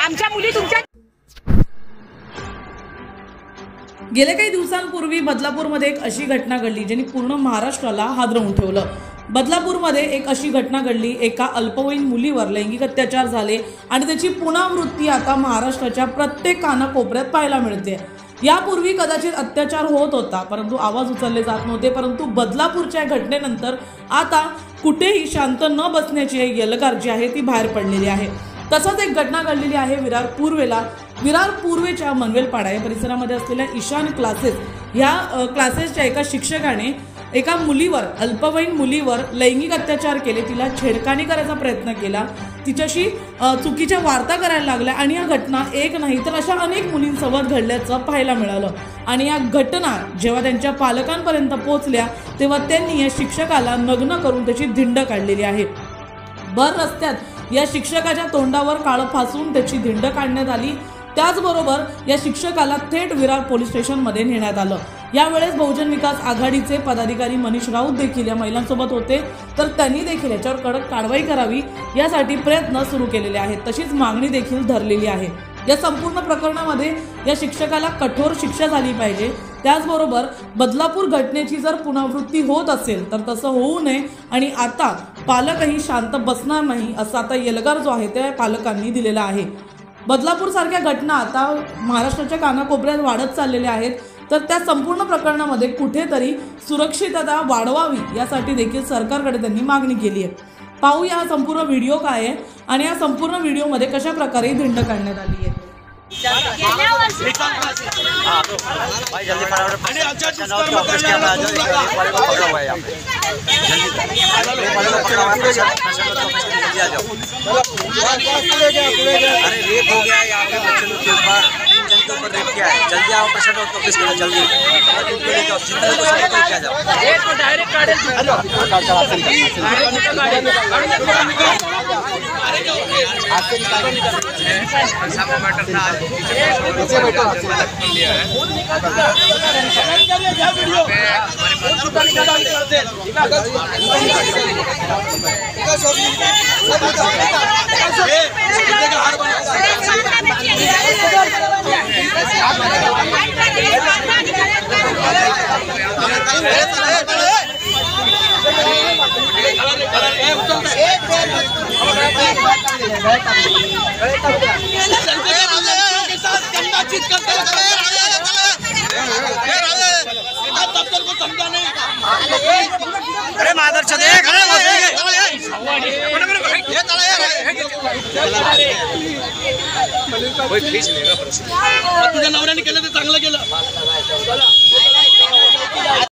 आमच्या मुली तुमच्या गेल्या काही दिवसांपूर्वी बदलापूरमध्ये एक अशी घटना घडली ज्याने पूर्ण महाराष्ट्राला हादरवून ठेवलं। बदलापूरमध्ये एक अशी घटना घडली, एका अल्पवयीन मुलीवर लैंगिक अत्याचार झाले आणि त्याची पुनरावृत्ती आता महाराष्ट्राच्या प्रत्येक कानाकोपऱ्यात पाहायला मिळते। यापूर्वी कदाचित अत्याचार होत होता परंतु आवाज उचलले जात नव्हते, परंतु बदलापूरच्या घटनेनंतर आता कुठेही शांत न बसण्याची एक यलगार जी आहे ती बाहेर पडलेली आहे। तसंच एक घटना घडलेली आहे विरार पूर्वेच्या मनवेलपाडा या परिसरामध्ये असलेल्या ईशान क्लासेस या क्लासेसच्या एका शिक्षकाने एका मुलीवर, अल्पवयीन मुलीवर लैंगिक अत्याचार केले, तिला छेडखानी करायचा प्रयत्न केला, तिच्याशी चुकीच्या वार्ता करायला लागल्या आणि या घटना एक नाही तर अशा अनेक मुलींसोबत घडल्याचं पाहायला मिळालं। आणि या घटना जेव्हा त्यांच्या पालकांपर्यंत पोहोचल्या तेव्हा त्यांनी या शिक्षकाला नग्न करून त्याची धिंड काढलेली आहे। भर रस्त्यात या शिक्षकाच्या तोंडावर काळं फासून त्याची धिंड काढण्यात आली। त्याचबरोबर या शिक्षकाला थेट विरार पोलीस स्टेशनमध्ये नेण्यात आलं। यावेळेस बहुजन विकास आघाडीचे पदाधिकारी मनीष राऊत देखील या महिलांसोबत होते, तर त्यांनी देखील याच्यावर कडक कारवाई करावी यासाठी प्रयत्न सुरू केलेले आहेत, तशीच मागणी देखील धरलेली आहे। या संपूर्ण प्रकरणामध्ये या शिक्षकाला कठोर शिक्षा झाली पाहिजे। त्याचबरोबर बदलापूर घटनेची जर पुनरावृत्ती होत असेल तर तसं होऊ नये आणि आता पालकही शांत बसणार नाही असा आता यलगार जो आहे त्या पालकांनी दिलेला आहे। बदलापूर सारख्या घटना आता महाराष्ट्राच्या कानाकोपऱ्यात वाढत चाललेल्या आहेत, तर त्या संपूर्ण प्रकरणामध्ये कुठेतरी सुरक्षितता वाढवावी यासाठी देखील सरकारकडे त्यांनी मागणी केली आहे। पाहूया हा संपूर्ण व्हिडिओ काय आहे आणि या संपूर्ण व्हिडिओमध्ये कशा प्रकारे धिंड काढण्यात आली आहे। अरे रेप हो गया यहाँ पे बच्चे लोग के ऊपर, 3 जन के ऊपर रेप किया है। जल्दी आओ पेशेंट को ऑफिस में, जल्दी ले जाओ, जितने को सबको क्या जाओ एक तो डायरेक्ट काटे सामने मैटर था पीछे बैठो लिया है अरे मादर चले तुझ्या नवऱ्याने केलं तर चांगलं केलं।